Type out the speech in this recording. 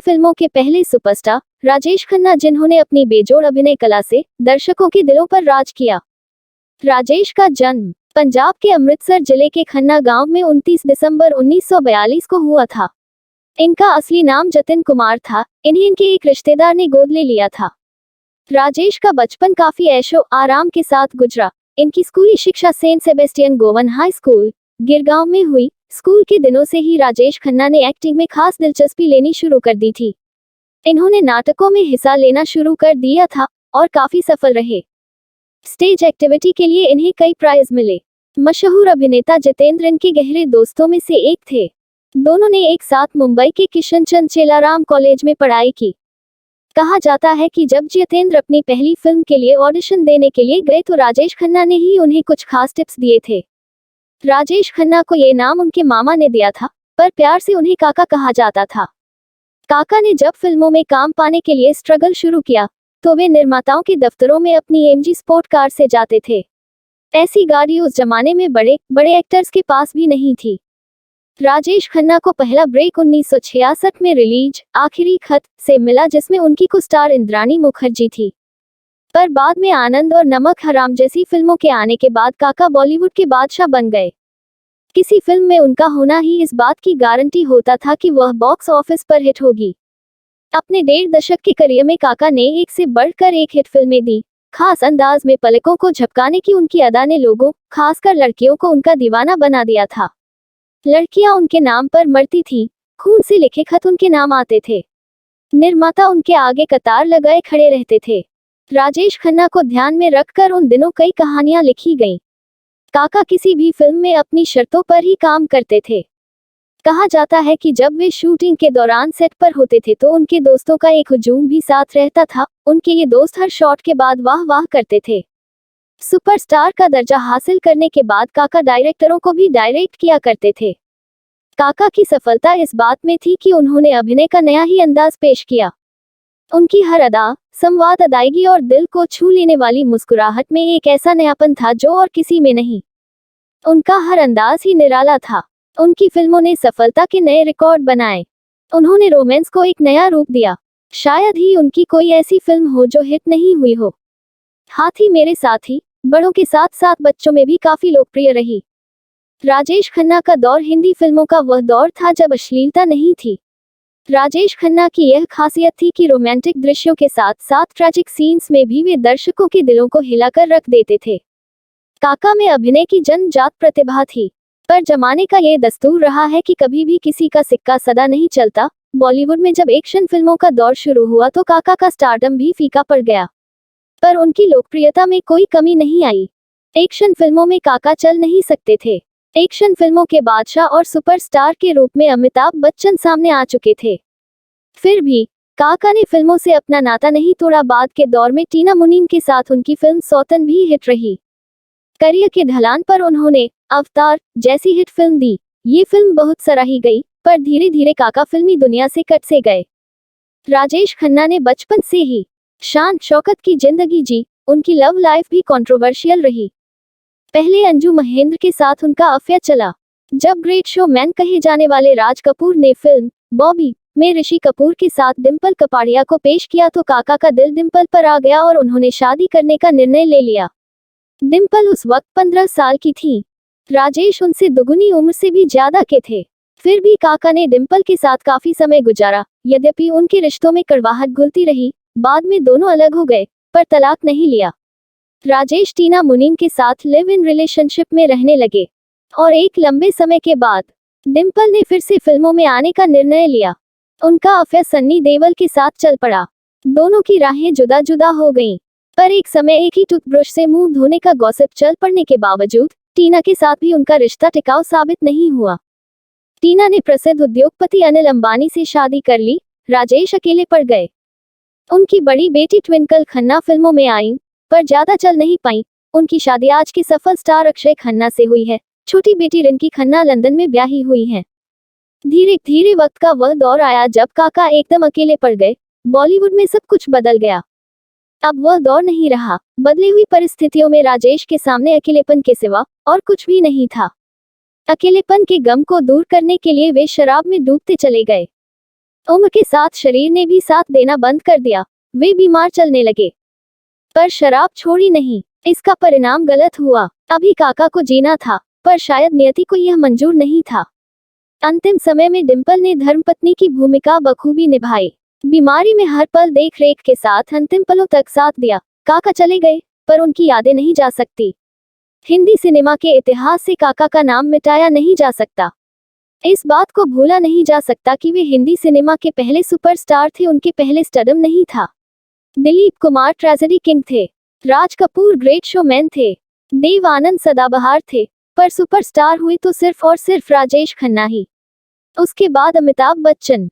फिल्मों के पहले सुपरस्टार राजेश खन्ना, जिन्होंने अपनी बेजोड़ अभिनय कला से दर्शकों के दिलों पर राज किया। राजेश का जन्म पंजाब के अमृतसर जिले के खन्ना गांव में 29 दिसंबर 1942 को हुआ था। इनका असली नाम जतिन कुमार था। इन्हें इनके एक रिश्तेदार ने गोद ले लिया था। राजेश का बचपन काफी ऐशो आराम के साथ गुजरा। इनकी स्कूली शिक्षा saint Sebastian Goan high school, Girgaon में हुई। स्कूल के दिनों से ही राजेश खन्ना ने एक्टिंग में खास दिलचस्पी लेनी शुरू कर दी थी। इन्होंने नाटकों में हिस्सा लेना शुरू कर दिया था और काफी सफल रहे। स्टेज एक्टिविटी के लिए इन्हें कई प्राइज मिले। मशहूर अभिनेता जितेंद्र इनके गहरे दोस्तों में से एक थे। दोनों ने एक साथ मुंबई के किशनचंद चेलाराम कॉलेज में पढ़ाई की। कहा जाता है कि जब जितेंद्र अपनी पहली फिल्म के लिए ऑडिशन देने के लिए गए तो राजेश खन्ना ने ही उन्हें कुछ खास टिप्स दिए थे। राजेश खन्ना को ये नाम उनके मामा ने दिया था, पर प्यार से उन्हें काका कहा जाता था। काका ने जब फिल्मों में काम पाने के लिए स्ट्रगल शुरू किया तो वे निर्माताओं के दफ्तरों में अपनी एमजी स्पोर्ट कार से जाते थे। ऐसी गाड़ी उस जमाने में बड़े बड़े एक्टर्स के पास भी नहीं थी। राजेश खन्ना को पहला ब्रेक 1966 में रिलीज आखिरी खत से मिला, जिसमें उनकी को स्टार इंद्राणी मुखर्जी थी। पर बाद में आनंद और नमक हराम जैसी फिल्मों के आने के बाद काका बॉलीवुड के बादशाह बन गए। किसी फिल्म में उनका होना ही इस बात की गारंटी होता था कि वह बॉक्स ऑफिस पर हिट होगी। अपने 1.5 दशक के करियर में काका ने एक से बढ़कर एक हिट फिल्में दी। खास अंदाज में पलकों को झपकाने की उनकी अदा ने लोगों, खासकर लड़कियों को उनका दीवाना बना दिया था। लड़कियां उनके नाम पर मरती थीं, खून से लिखे खत उनके नाम आते थे। निर्माता उनके आगे कतार लगाए खड़े रहते थे। राजेश खन्ना को ध्यान में रखकर उन दिनों कई कहानियां लिखी गईं। काका किसी भी फिल्म में अपनी शर्तों पर ही काम करते थे। कहा जाता है कि जब वे शूटिंग के दौरान सेट पर होते थे तो उनके दोस्तों का एक हुजूम भी साथ रहता था। उनके ये दोस्त हर शॉट के बाद वाह वाह करते थे। सुपरस्टार का दर्जा हासिल करने के बाद काका डायरेक्टरों को भी डायरेक्ट किया करते थे। काका की सफलता इस बात में थी कि उन्होंने अभिनय का नया ही अंदाज पेश किया। उनकी हर अदा, संवाद, अदायगी और दिल को छू लेने वाली मुस्कुराहट में एक ऐसा नयापन था जो और किसी में नहीं। उनका हर अंदाज ही निराला था। उनकी फिल्मों ने सफलता के नए रिकॉर्ड बनाए। उन्होंने रोमांस को एक नया रूप दिया। शायद ही उनकी कोई ऐसी फिल्म हो जो हिट नहीं हुई हो। हाथी मेरे साथी बड़ों के साथ साथ बच्चों में भी काफी लोकप्रिय रही। राजेश खन्ना का दौर हिंदी फिल्मों का वह दौर था जब अश्लीलता नहीं थी। राजेश खन्ना की यह खासियत थी कि रोमांटिक दृश्यों के साथ साथ ट्रैजिक सीन्स में भी वे दर्शकों के दिलों को हिलाकर रख देते थे। काका में अभिनय की जन्मजात प्रतिभा थी, पर जमाने का यह दस्तूर रहा है कि कभी भी किसी का सिक्का सदा नहीं चलता। बॉलीवुड में जब एक्शन फिल्मों का दौर शुरू हुआ तो काका का स्टारडम भी फीका पड़ गया, पर उनकी लोकप्रियता में कोई कमी नहीं आई। एक्शन फिल्मों में काका चल नहीं सकते थे। एक्शन फिल्मों के बादशाह और सुपरस्टार के रूप में अमिताभ बच्चन सामने आ चुके थे। फिर भी काका ने फिल्मों से अपना नाता नहीं तोड़ा। बाद के दौर में टीना मुनीम के साथ उनकी फिल्म सौतन भी हिट रही। करियर के ढलान पर उन्होंने अवतार जैसी हिट फिल्म दी। ये फिल्म बहुत सराही गई, पर धीरे धीरे काका फिल्मी दुनिया से कट से गए। राजेश खन्ना ने बचपन से ही शान शौकत की जिंदगी जी। उनकी लव लाइफ भी कंट्रोवर्शियल रही। पहले अंजू महेंद्र के साथ उनका अफेयर चला। जब ग्रेट शो मैन कहे जाने वाले राज कपूर ने फिल्म बॉबी में ऋषि कपूर के साथ डिंपल कपाड़िया को पेश किया तो काका का दिल डिंपल पर आ गया और उन्होंने शादी करने का निर्णय ले लिया। डिंपल उस वक्त 15 साल की थी। राजेश उनसे दुगुनी उम्र से भी ज्यादा के थे। फिर भी काका ने डिंपल के साथ काफी समय गुजारा। यद्यपि उनके रिश्तों में कड़वाहट घुलती रही, बाद में दोनों अलग हो गए, पर तलाक नहीं लिया। राजेश टीना मुनीम के साथ लिव इन रिलेशनशिप में रहने लगे और एक लंबे समय के बाद डिंपल ने फिर से फिल्मों में आने का निर्णय लिया। उनका अफेयर सन्नी देओल के साथ चल पड़ा। दोनों की राहें जुदा जुदा हो गईं, पर एक समय एक ही टूथब्रश से मुंह धोने का गॉसिप चल पड़ने के बावजूद टीना के साथ भी उनका रिश्ता टिकाऊ साबित नहीं हुआ। टीना ने प्रसिद्ध उद्योगपति अनिल अंबानी से शादी कर ली। राजेश अकेले पड़ गए। उनकी बड़ी बेटी ट्विंकल खन्ना फिल्मों में आई, पर ज्यादा चल नहीं पाई। उनकी शादी आज के सफल स्टार अक्षय खन्ना से हुई है। छोटी बेटी रिंकी खन्ना लंदन में ब्याही हुई हैं। धीरे धीरे वक्त का वह दौर आया जब काका एकदम अकेले पड़ गए। बॉलीवुड में सब कुछ बदल गया। अब वह दौर नहीं रहा। बदली हुई परिस्थितियों में राजेश के सामने अकेलेपन के सिवा और कुछ भी नहीं था। अकेलेपन के गम को दूर करने के लिए वे शराब में डूबते चले गए। उम्र के साथ शरीर ने भी साथ देना बंद कर दिया। वे बीमार चलने लगे, पर शराब छोड़ी नहीं। इसका परिणाम गलत हुआ। अभी काका को जीना था, पर शायद नियति को यह मंजूर नहीं था। अंतिम समय में डिंपल ने धर्मपत्नी की भूमिका बखूबी निभाई। बीमारी में हर पल देख रेख के साथ अंतिम पलों तक साथ दिया। काका चले गए, पर उनकी यादें नहीं जा सकती। हिंदी सिनेमा के इतिहास से काका का नाम मिटाया नहीं जा सकता। इस बात को भूला नहीं जा सकता कि वे हिंदी सिनेमा के पहले सुपरस्टार थे, उनके पहले स्टारडम नहीं था। दिलीप कुमार ट्रेजेडी किंग थे, राज कपूर ग्रेट शोमैन थे, देव आनंद सदाबहार थे, पर सुपरस्टार हुए तो सिर्फ और सिर्फ राजेश खन्ना ही। उसके बाद अमिताभ बच्चन।